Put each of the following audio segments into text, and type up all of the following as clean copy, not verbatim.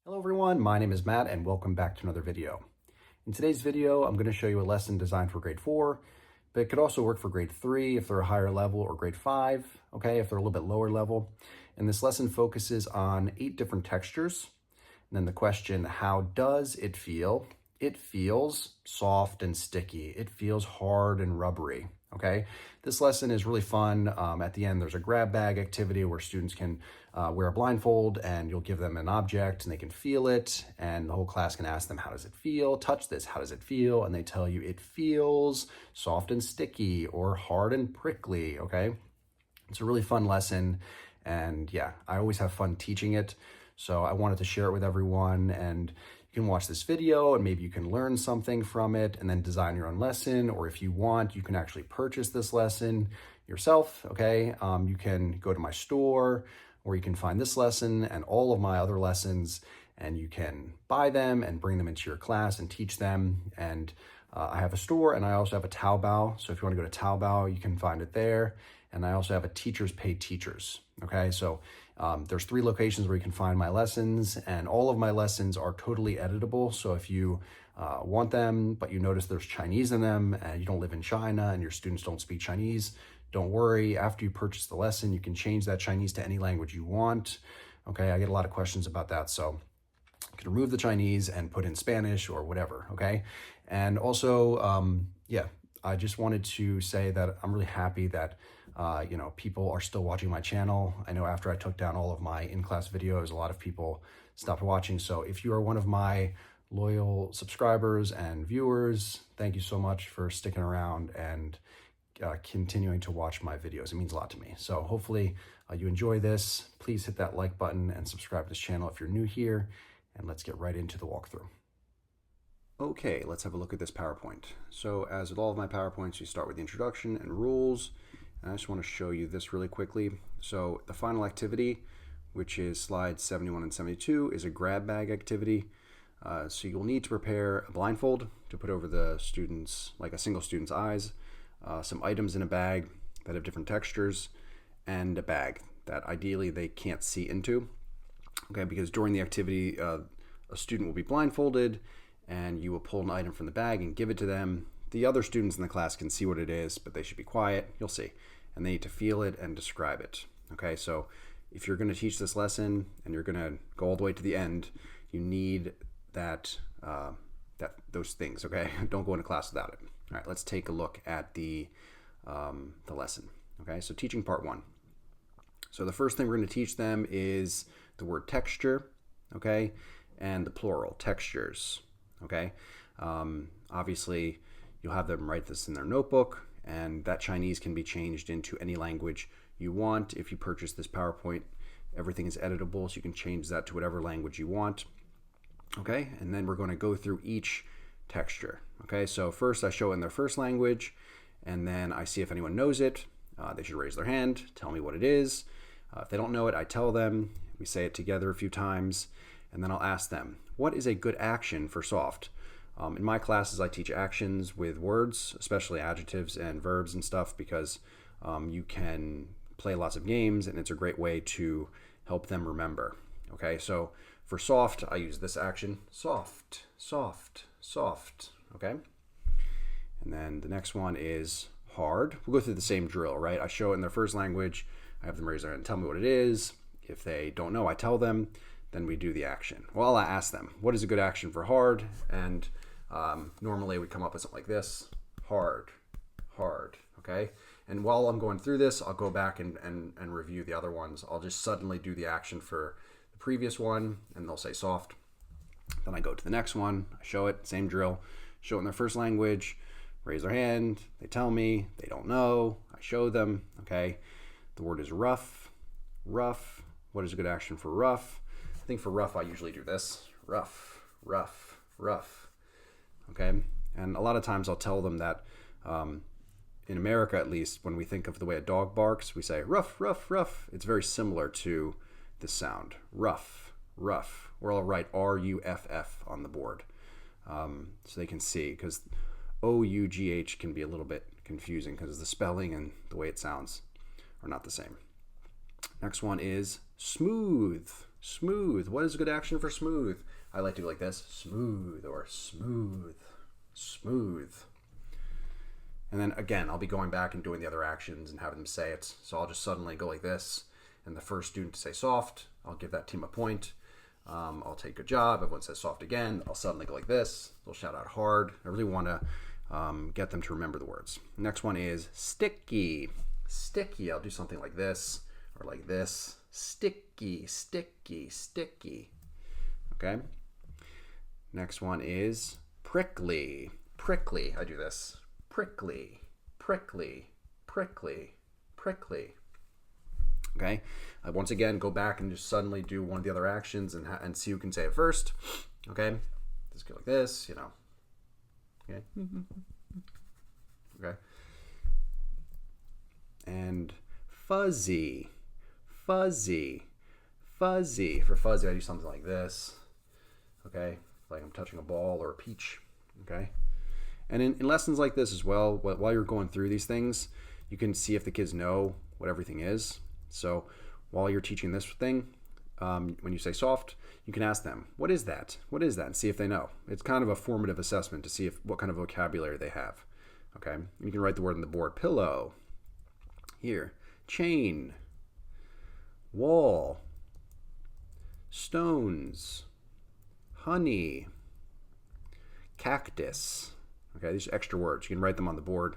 Hello everyone, my name is Matt and welcome back to another video. In today's video, I'm going to show you a lesson designed for grade 4, but it could also work for grade 3 if they're a higher level, or grade 5, okay, if they're a little bit lower level. And this lesson focuses on 8 different textures. And then the question, how does it feel? It feels soft and sticky. It feels hard and rubbery. Okay, this lesson is really fun. At the end, there's a grab bag activity where students can wear a blindfold and you'll give them an object and they can feel it. And the whole class can ask them, how does it feel? Touch this, how does it feel? And they tell you it feels soft and sticky or hard and prickly, okay? It's a really fun lesson. And yeah, I always have fun teaching it. So I wanted to share it with everyone, and you can watch this video and maybe you can learn something from it and then design your own lesson. Or if you want, you can actually purchase this lesson yourself, okay? You can go to my store where you can find this lesson and all of my other lessons, and you can buy them and bring them into your class and teach them. And I have a store and I also have a Taobao. So if you want to go to Taobao, you can find it there. And I also have a Teachers Pay Teachers, okay? So there's 3 locations where you can find my lessons, and all of my lessons are totally editable. So if you want them, but you notice there's Chinese in them and you don't live in China and your students don't speak Chinese, don't worry. After you purchase the lesson, you can change that Chinese to any language you want, okay? I get a lot of questions about that. So you can remove the Chinese and put in Spanish or whatever, okay? And also, yeah, I just wanted to say that I'm really happy that people are still watching my channel. I know after I took down all of my in-class videos, a lot of people stopped watching. So if you are one of my loyal subscribers and viewers, thank you so much for sticking around and continuing to watch my videos. It means a lot to me. So hopefully you enjoy this. Please hit that like button and subscribe to this channel if you're new here, and let's get right into the walkthrough. Okay, let's have a look at this PowerPoint. So as with all of my PowerPoints, you start with the introduction and rules. And I just want to show you this really quickly. So the final activity, which is slides 71 and 72, is a grab bag activity. So you'll need to prepare a blindfold to put over the student's, like a single student's eyes, some items in a bag that have different textures, and a bag that ideally they can't see into. Okay, because during the activity, a student will be blindfolded and you will pull an item from the bag and give it to them. The other students in the class can see what it is, but they should be quiet. You'll see. And they need to feel it and describe it. Okay, so if you're going to teach this lesson and you're going to go all the way to the end, you need those things. Okay, don't go into class without it. All right, let's take a look at the lesson. Okay, so teaching part 1. So the first thing we're going to teach them is the word texture. Okay, and the plural textures. Okay, obviously you'll have them write this in their notebook, and that Chinese can be changed into any language you want. If you purchase this PowerPoint, everything is editable, so you can change that to whatever language you want. Okay, and then we're going to go through each texture. Okay, so first I show it in their first language, and then I see if anyone knows it. They should raise their hand, tell me what it is. If they don't know it, I tell them. We say it together a few times, and then I'll ask them, what is a good action for soft? In my classes, I teach actions with words, especially adjectives and verbs and stuff, because you can play lots of games and it's a great way to help them remember. Okay, so for soft, I use this action, soft, soft, soft, okay? And then the next one is hard. We'll go through the same drill, right? I show it in their first language, I have them raise their hand and tell me what it is. If they don't know, I tell them, then we do the action. Well, I ask them, what is a good action for hard? And normally we come up with something like this, hard, hard, okay? And while I'm going through this, I'll go back and review the other ones. I'll just suddenly do the action for the previous one, and they'll say soft. Then I go to the next one, I show it, same drill, show it in their first language, raise their hand, they tell me, they don't know, I show them, okay? The word is rough, rough. What is a good action for rough? I think for rough, I usually do this, rough, rough, rough, okay? And a lot of times I'll tell them that in America, at least, when we think of the way a dog barks, we say rough, rough, rough. It's very similar to this sound, rough, rough. Or I'll write R-U-F-F on the board so they can see, because O-U-G-H can be a little bit confusing because the spelling and the way it sounds are not the same. Next one is smooth, Smooth. What is a good action for smooth? I like to go like this. Smooth or smooth. Smooth. And then again, I'll be going back and doing the other actions and having them say it. So I'll just suddenly go like this. And the first student to say soft, I'll give that team a point. I'll take good job. Everyone says soft again. I'll suddenly go like this. They'll shout out hard. I really want to get them to remember the words. Next one is sticky. Sticky. I'll do something like this or like this. Sticky, sticky, sticky. Okay. Next one is prickly. Prickly. I do this. Prickly, prickly, prickly, prickly. Okay. Once again, go back and just suddenly do one of the other actions and see who can say it first. Okay. Just go like this, you know. Okay. Okay. And fuzzy, fuzzy, fuzzy. For fuzzy, I do something like this. Okay. Like I'm touching a ball or a peach. Okay. And in lessons like this as well, while you're going through these things, you can see if the kids know what everything is. So while you're teaching this thing, when you say soft, you can ask them, what is that? What is that? And see if they know. It's kind of a formative assessment to see what kind of vocabulary they have. Okay. You can write the word on the board. Pillow. Here. Chain. Wall. Stones. Honey. Cactus. Okay, these are extra words. You can write them on the board.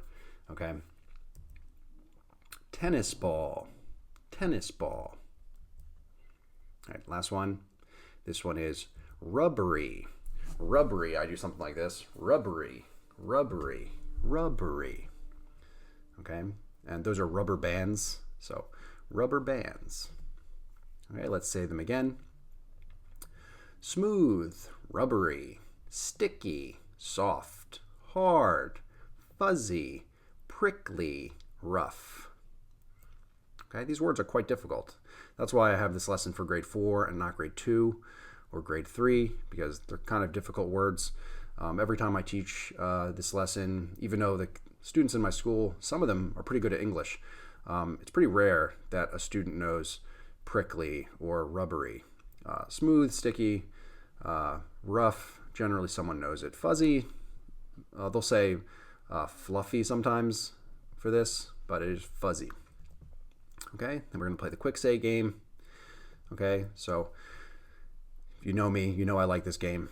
Okay. Tennis ball. Tennis ball. All right, last one. This one is rubbery. Rubbery. I do something like this. Rubbery. Rubbery. Rubbery. Okay. And those are rubber bands. So rubber bands. Okay, let's say them again. Smooth. Rubbery. Sticky. Soft. Hard, fuzzy, prickly, rough. Okay, these words are quite difficult. That's why I have this lesson for grade 4 and not grade 2 or grade 3, because they're kind of difficult words. Every time I teach this lesson, even though the students in my school, some of them are pretty good at English, it's pretty rare that a student knows prickly or rubbery. Smooth, sticky, rough, generally someone knows it. Fuzzy, they'll say fluffy sometimes for this, but it is fuzzy. Okay, then we're going to play the quick say game. Okay, so if you know me, you know I like this game.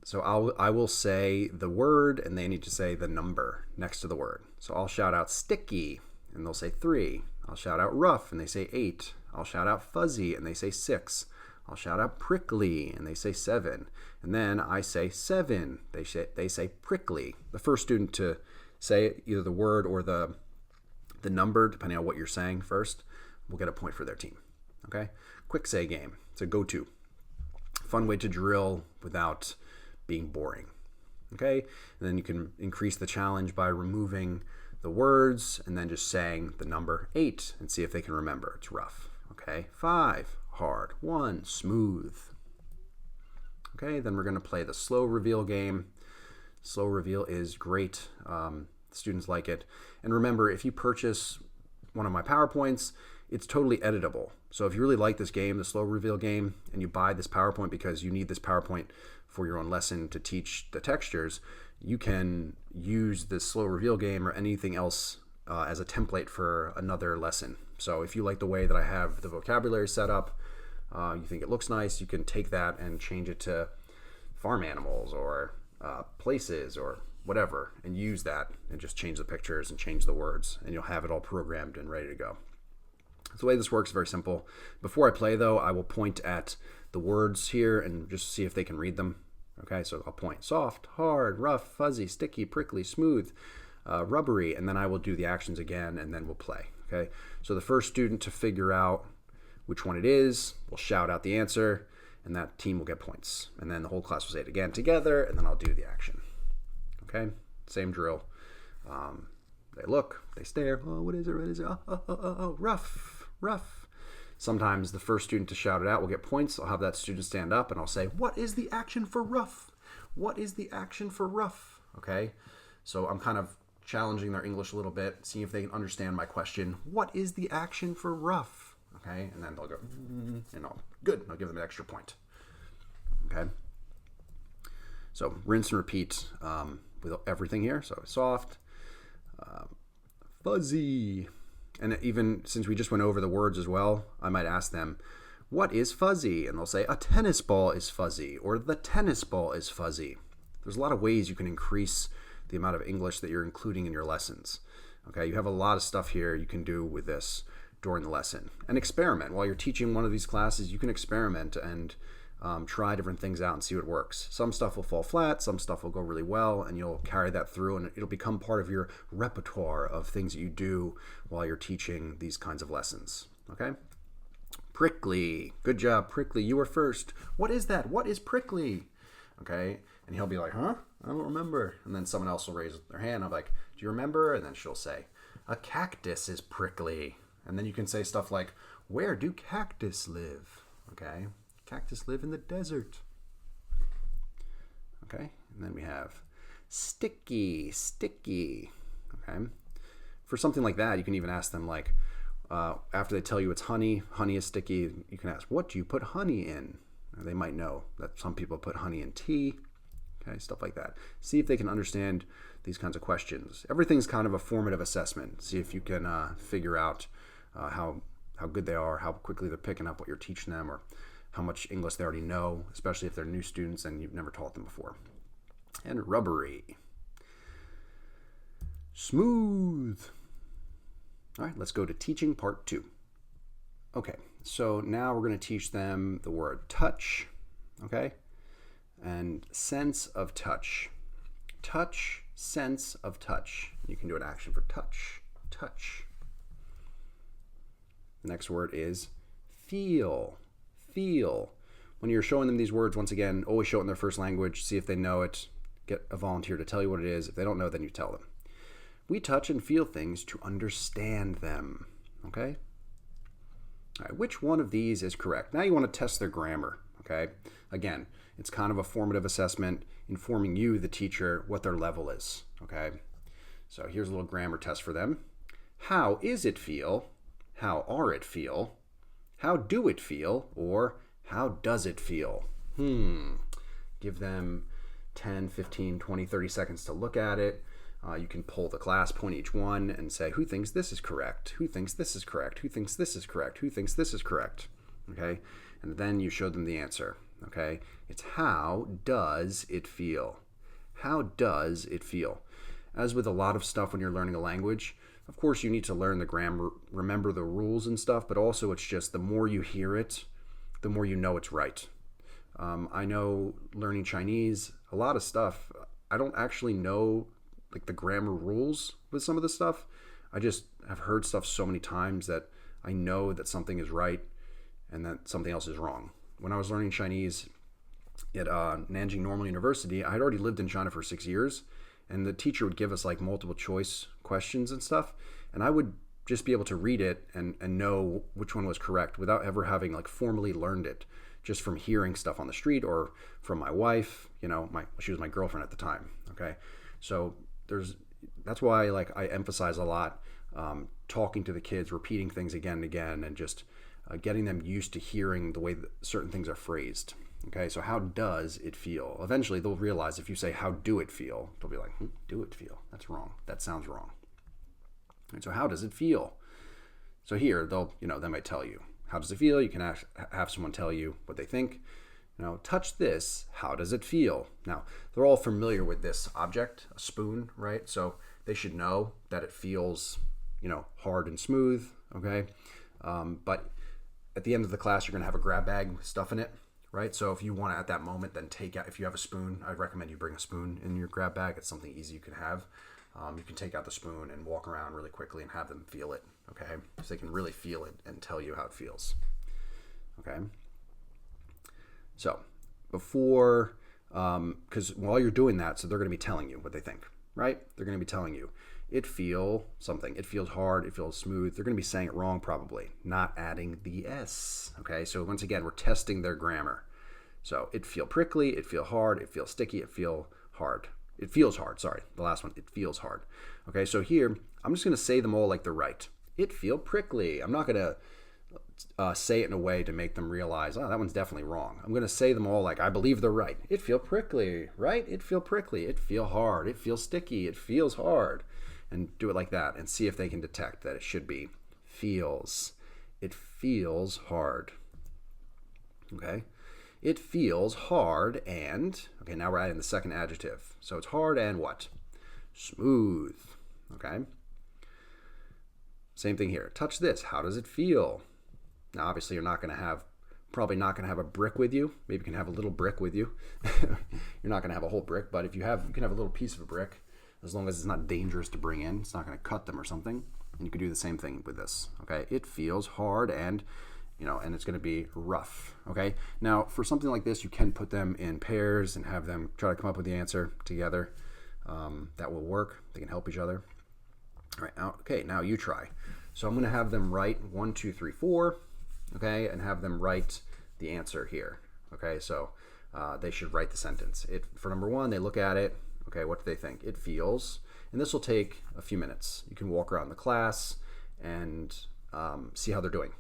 So I will say the word, and they need to say the number next to the word. So I'll shout out sticky, and they'll say 3. I'll shout out rough, and they say 8. I'll shout out fuzzy, and they say 6. I'll shout out prickly, and they say 7. And then I say 7. They say prickly. The first student to say either the word or the number, depending on what you're saying first, will get a point for their team. Okay? Quick say game. It's a go-to. Fun way to drill without being boring. Okay? And then you can increase the challenge by removing the words and then just saying the number 8 and see if they can remember. It's rough. Okay? 5. Hard. 1. Smooth. Okay, then we're going to play the slow reveal game. Slow reveal is great. Students like it. And remember, if you purchase one of my PowerPoints, it's totally editable. So if you really like this game, the slow reveal game, and you buy this PowerPoint because you need this PowerPoint for your own lesson to teach the textures, you can use this slow reveal game or anything else as a template for another lesson. So if you like the way that I have the vocabulary set up, you think it looks nice, you can take that and change it to farm animals or places or whatever, and use that and just change the pictures and change the words, and you'll have it all programmed and ready to go. The way this works is very simple. Before I play though, I will point at the words here and just see if they can read them. Okay, so I'll point soft, hard, rough, fuzzy, sticky, prickly, smooth, rubbery, and then I will do the actions again and then we'll play. Okay, so the first student to figure out which one it is will shout out the answer, and that team will get points. And then the whole class will say it again together, and then I'll do the action. Okay, same drill. They look, they stare. Oh, what is it? What is it? Oh, rough, rough. Sometimes the first student to shout it out will get points. I'll have that student stand up, and I'll say, what is the action for rough? What is the action for rough? Okay, so I'm kind of challenging their English a little bit, seeing if they can understand my question. What is the action for rough? okay? And then they'll go, good, I'll give them an extra point, okay? So rinse and repeat with everything here. So soft, fuzzy. And even since we just went over the words as well, I might ask them, what is fuzzy? And they'll say, a tennis ball is fuzzy, or the tennis ball is fuzzy. There's a lot of ways you can increase the amount of English that you're including in your lessons. Okay, you have a lot of stuff here you can do with this during the lesson. And experiment. While you're teaching one of these classes, you can experiment and try different things out and see what works. Some stuff will fall flat, some stuff will go really well, and you'll carry that through, and it'll become part of your repertoire of things that you do while you're teaching these kinds of lessons. Okay? Prickly. Good job, prickly. You were first. What is that? What is prickly? Okay? And he'll be like, huh? I don't remember. And then someone else will raise their hand. I'm like, do you remember? And then she'll say, a cactus is prickly. And then you can say stuff like, where do cactus live? Okay? Cactus live in the desert. Okay? And then we have sticky, sticky. Okay? For something like that, you can even ask them like, after they tell you it's honey, honey is sticky, you can ask, what do you put honey in? And they might know that some people put honey in tea. Okay, stuff like that. See if they can understand these kinds of questions. Everything's kind of a formative assessment. See if you can figure out how good they are, how quickly they're picking up what you're teaching them, or how much English they already know, especially if they're new students and you've never taught them before. And rubbery. Smooth. All right, let's go to teaching part 2. Okay, so now we're going to teach them the word touch, okay? And sense of touch. Touch, sense of touch. You can do an action for touch, touch. The next word is feel, feel. When you're showing them these words, once again, always show it in their first language, see if they know it, get a volunteer to tell you what it is. If they don't know, then you tell them. We touch and feel things to understand them, okay? All right, which one of these is correct? Now you want to test their grammar, okay? Again, it's kind of a formative assessment, informing you, the teacher, what their level is, okay? So here's a little grammar test for them. How is it feel? How are it feel? How do it feel? Or how does it feel? Give them 10, 15, 20, 30 seconds to look at it. You can poll the class, point each one, and say, who thinks this is correct? Who thinks this is correct? Who thinks this is correct? Who thinks this is correct? Okay? And then you show them the answer. Okay? It's how does it feel? How does it feel? As with a lot of stuff when you're learning a language, of course you need to learn the grammar, remember the rules and stuff, but also it's just the more you hear it, the more you know it's right. I know learning Chinese, a lot of stuff, I don't actually know like the grammar rules with some of the stuff. I just have heard stuff so many times that I know that something is right and that something else is wrong. When I was learning Chinese at Nanjing Normal University, I had already lived in China for 6 years, and the teacher would give us like multiple choice questions and stuff, and I would just be able to read it and know which one was correct without ever having like formally learned it, just from hearing stuff on the street or from my wife. You know, she was my girlfriend at the time. Okay, so that's why like I emphasize a lot talking to the kids, repeating things again and again, and just getting them used to hearing the way that certain things are phrased. Okay, so how does it feel? Eventually they'll realize if you say how do it feel, they'll be like, do it feel? That's wrong. That sounds wrong. And so how does it feel? So here they might tell you, how does it feel? You can have someone tell you what they think. Touch this, how does it feel? Now, they're all familiar with this object, a spoon, right? So they should know that it feels, hard and smooth, okay? But at the end of the class, you're gonna have a grab bag with stuff in it, right? So if you want to, at that moment, then take out, if you have a spoon, I'd recommend you bring a spoon in your grab bag. It's something easy you can have. You can take out the spoon and walk around really quickly and have them feel it, okay? So they can really feel it and tell you how it feels, okay? So before, because while you're doing that, so they're going to be telling you what they think, right? They're going to be telling you, it feels something. It feels hard. It feels smooth. They're going to be saying it wrong probably, not adding the S, okay? So once again, we're testing their grammar. So it feel prickly. It feel hard. It feels sticky. It feel hard. It feels hard. Sorry, the last one. It feels hard. Okay, so here, I'm just going to say them all like they're right. It feel prickly. I'm not going to say it in a way to make them realize, oh, that one's definitely wrong. I'm going to say them all like, I believe they're right. It feel prickly, right? It feel prickly. It feel hard. It feels sticky. It feels hard. And do it like that and see if they can detect that it should be feels. It feels hard. Okay? It feels hard and, okay, now we're adding the second adjective. So it's hard and what? Smooth. Okay? Same thing here. Touch this. How does it feel? Now, obviously, you're probably not going to have a brick with you. Maybe you can have a little brick with you. You're not going to have a whole brick, but you can have a little piece of a brick, as long as it's not dangerous to bring in. It's not going to cut them or something. And you can do the same thing with this. Okay, it feels hard and, and it's going to be rough. Okay, now for something like this, you can put them in pairs and have them try to come up with the answer together. That will work. They can help each other. All right, okay, now you try. So I'm going to have them write 1, 2, 3, 4. Okay, and have them write the answer here. Okay, so they should write the sentence. For number 1, they look at it. Okay, what do they think? It feels, and this will take a few minutes. You can walk around the class and see how they're doing.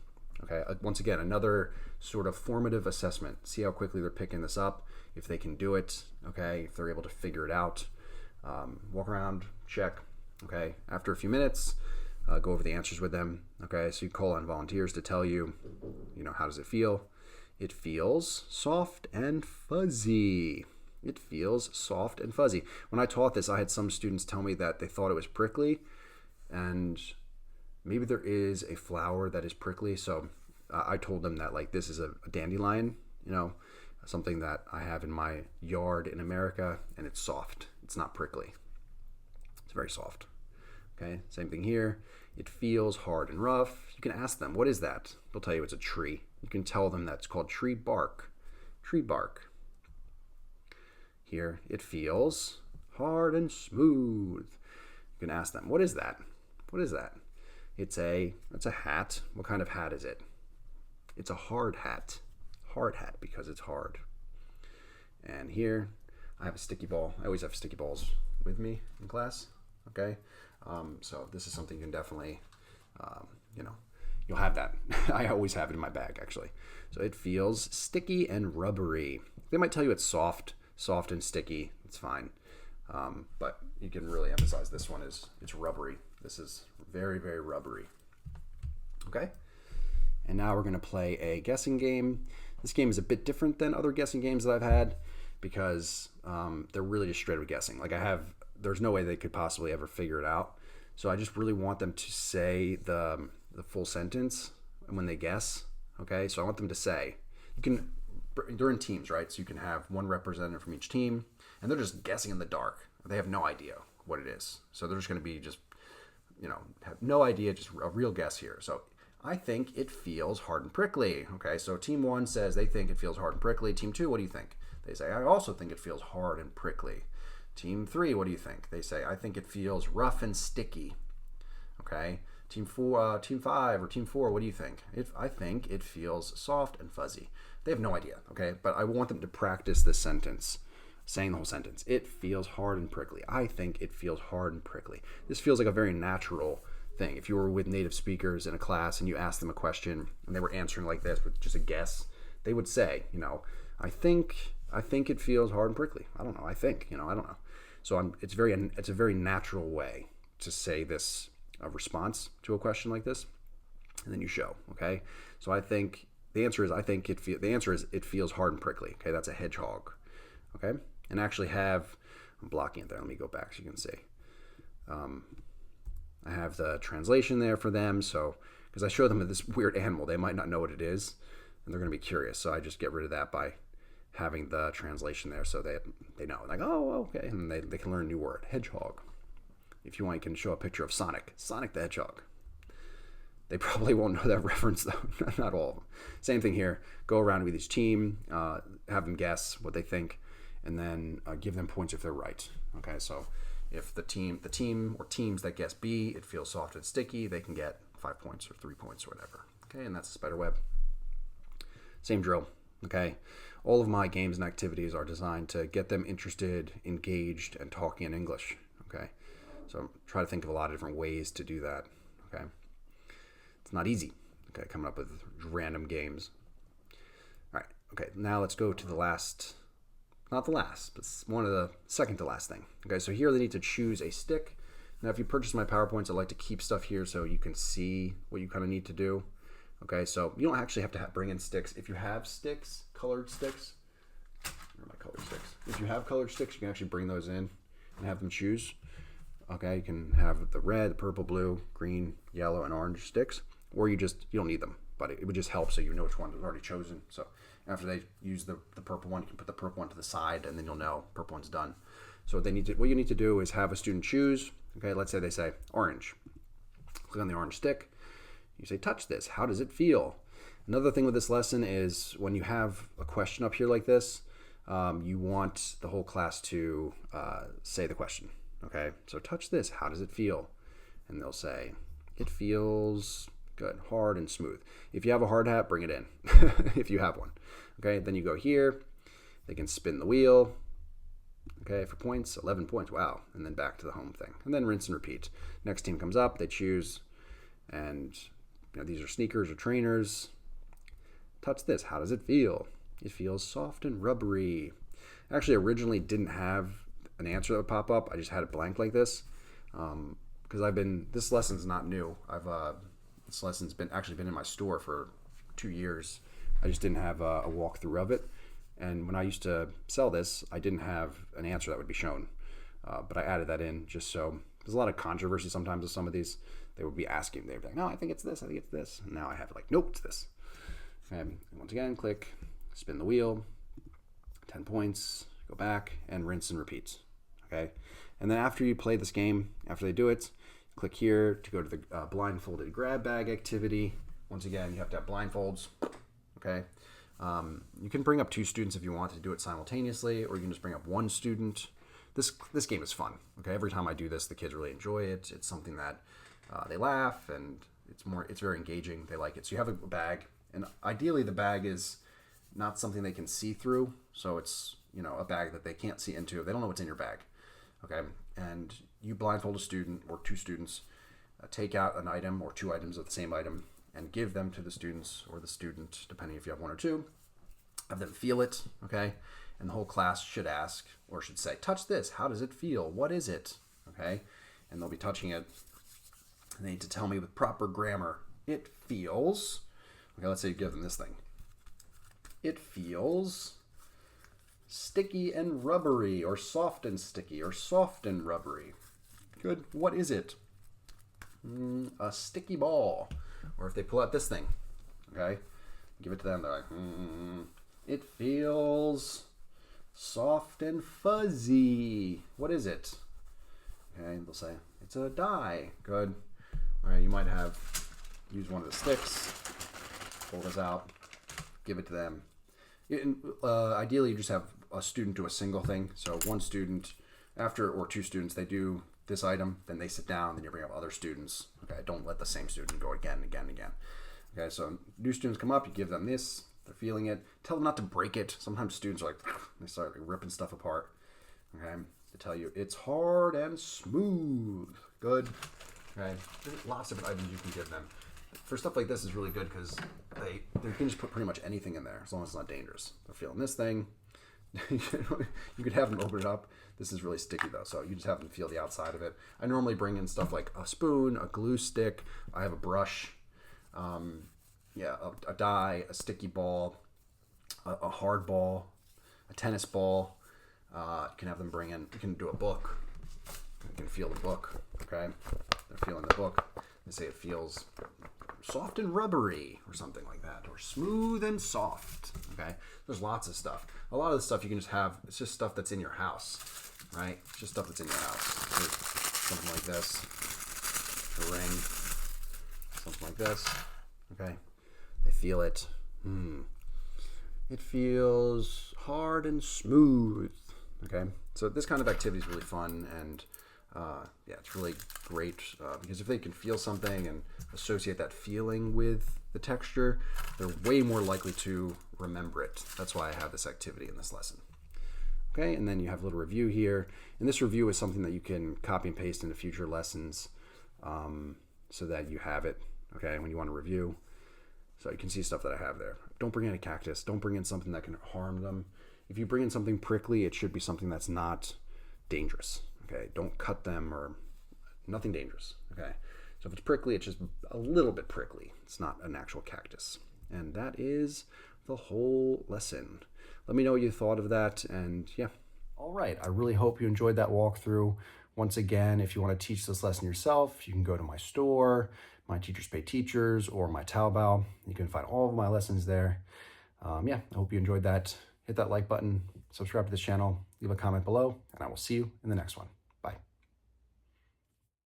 Okay, once again, another sort of formative assessment. See how quickly they're picking this up, if they can do it. Okay, if they're able to figure it out. Walk around, check. Okay, after a few minutes, go over the answers with them. Okay, so you call on volunteers to tell you, how does it feel? It feels soft and fuzzy. It feels soft and fuzzy. When I taught this, I had some students tell me that they thought it was prickly, and maybe there is a flower that is prickly. So I told them that this is a dandelion, something that I have in my yard in America, and it's soft. It's not prickly. It's very soft. Okay, same thing here. It feels hard and rough. You can ask them, what is that? They'll tell you it's a tree. You can tell them that's called tree bark. Tree bark. Here, it feels hard and smooth. You can ask them, what is that? What is that? It's a hat. What kind of hat is it? It's a hard hat. Hard hat because it's hard. And here, I have a sticky ball. I always have sticky balls with me in class. Okay, so this is something you can definitely, you'll have that. I always have it in my bag, actually. So it feels sticky and rubbery. They might tell you it's soft and sticky. It's fine, but you can really emphasize this one it's rubbery. This is very, very rubbery. Okay, and now we're going to play a guessing game. This game is a bit different than other guessing games that I've had because they're really just straight up guessing. There's no way they could possibly ever figure it out. So I just really want them to say the full sentence when they guess. Okay, so I want them to say, they're in teams, right? So you can have one representative from each team, and they're just guessing in the dark. They have no idea what it is. So they're just going to be have no idea, just a real guess here. So I think it feels hard and prickly. Okay, so team 1 says they think it feels hard and prickly. Team 2, what do you think? They say, I also think it feels hard and prickly. Team 3, what do you think? They say, I think it feels rough and sticky. Okay. Team 5 or Team 4, what do you think? I think it feels soft and fuzzy. They have no idea. Okay. But I want them to practice this sentence, saying the whole sentence. It feels hard and prickly. I think it feels hard and prickly. This feels like a very natural thing. If you were with native speakers in a class and you asked them a question and they were answering like this with just a guess, they would say, I think it feels hard and prickly. I don't know. I don't know. So it's a very natural way to say this response to a question like this, and then you show. Okay. So I think the answer is it feels hard and prickly. Okay, that's a hedgehog. Okay, and actually I'm blocking it there. Let me go back so you can see. I have the translation there for them. So because I show them this weird animal, they might not know what it is, and they're going to be curious. So I just get rid of that by having the translation there so they know, oh, okay, and they can learn a new word, hedgehog. If you want, you can show a picture of Sonic the Hedgehog. They probably won't know that reference though, not all of them. Same thing here, go around with each team, have them guess what they think, and then give them points if they're right. Okay, so if the team or teams that guess B, it feels soft and sticky, they can get 5 points or 3 points or whatever. Okay, and that's a spider web. Same drill. Okay, all of my games and activities are designed to get them interested, engaged, and talking in English. Okay, so try to think of a lot of different ways to do that. Okay, it's not easy. Okay, coming up with random games. All right, okay, now let's go to the last, not the last, but one of the second to last thing. Okay, so here they need to choose a stick. Now, if you purchase my PowerPoints, I like to keep stuff here so you can see what you kind of need to do. Okay, so you don't actually have to bring in sticks. If you have sticks, colored sticks, where are my colored sticks? If you have colored sticks, you can actually bring those in and have them choose. Okay, you can have the red, purple, blue, green, yellow, and orange sticks, or you don't need them, but it would just help so you know which one is already chosen. So after they use the purple one, you can put the purple one to the side, and then you'll know purple one's done. So what you need to do is have a student choose. Okay, let's say they say orange. Click on the orange stick. You say, touch this. How does it feel? Another thing with this lesson is when you have a question up here like this, you want the whole class to say the question. Okay, so touch this. How does it feel? And they'll say, it feels good, hard and smooth. If you have a hard hat, bring it in, if you have one. Okay, then you go here. They can spin the wheel. Okay, for points, 11 points. Wow. And then back to the home thing. And then rinse and repeat. Next team comes up, they choose, and these are sneakers or trainers. Touch this. How does it feel? It feels soft and rubbery. Actually, originally didn't have an answer that would pop up. I just had it blank like this because this lesson's not new. This lesson's been in my store for 2 years. I just didn't have a walkthrough of it. And when I used to sell this, I didn't have an answer that would be shown. But I added that in just so there's a lot of controversy sometimes with some of these. They would be asking, they'd be like, no, I think it's this, I think it's this. And now I have it like, nope, it's this. And once again, click, spin the wheel, 10 points, go back, and rinse and repeat. Okay. And then after you play this game, after they do it, click here to go to the blindfolded grab bag activity. Once again, you have to have blindfolds. Okay. You can bring up 2 students if you want to do it simultaneously, or you can just bring up 1 student. This game is fun. Okay, every time I do this, the kids really enjoy it. It's something that they laugh, and it's very engaging. They like it. So you have a bag, and ideally the bag is not something they can see through. So it's a bag that they can't see into. They don't know what's in your bag. Okay, and you blindfold a student or 2 students, take out an item or 2 items of the same item, and give them to the students or the student, depending if you have 1 or 2. Have them feel it, okay? And the whole class should ask, or should say, touch this. How does it feel? What is it? Okay? And they'll be touching it. And they need to tell me with proper grammar. It feels, okay, let's say you give them this thing. It feels sticky and rubbery, or soft and sticky, or soft and rubbery. Good. What is it? A sticky ball. Or if they pull out this thing, okay, give it to them, they're like, it feels soft and fuzzy. What is it? Okay, they'll say, it's a die. Good. All right, you might use one of the sticks, pull this out, give it to them. Ideally, you just have a student do a single thing. So 1 student, or 2 students, they do this item, then they sit down, then you bring up other students. Okay, don't let the same student go again and again and again. Okay, so new students come up, you give them this, they're feeling it. Tell them not to break it. Sometimes students are like, they start like ripping stuff apart. Okay, to tell you it's hard and smooth. Good. Okay, there's lots of different items you can give them. For stuff like this is really good because they can just put pretty much anything in there as long as it's not dangerous. They're feeling this thing. You could have them open it up. This is really sticky though, so you just have them feel the outside of it. I normally bring in stuff like a spoon, a glue stick. I have a brush, a die, a sticky ball, a hard ball, a tennis ball. You can have them bring in. You can do a book. You can feel the book. Okay, they're feeling the book. They say it feels soft and rubbery or something like that, or smooth and soft. Okay, there's lots of stuff. A lot of the stuff you can just have, it's just stuff that's in your house, right? It's just stuff that's in your house. There's something like this, a ring, something like this. Okay, they feel it. It feels hard and smooth. Okay, so this kind of activity is really fun, and it's really great because if they can feel something and associate that feeling with the texture, they're way more likely to remember it. That's why I have this activity in this lesson. Okay, and then you have a little review here. And this review is something that you can copy and paste into future lessons so that you have it, okay, when you want to review. So you can see stuff that I have there. Don't bring in a cactus. Don't bring in something that can harm them. If you bring in something prickly, it should be something that's not dangerous. Okay, don't cut them or nothing dangerous. Okay, so if it's prickly, it's just a little bit prickly. It's not an actual cactus. And that is the whole lesson. Let me know what you thought of that, and yeah. All right, I really hope you enjoyed that walkthrough. Once again, if you want to teach this lesson yourself, you can go to my store, my Teachers Pay Teachers, or my Taobao. You can find all of my lessons there. Yeah, I hope you enjoyed that. Hit that like button, subscribe to this channel, leave a comment below, and I will see you in the next one.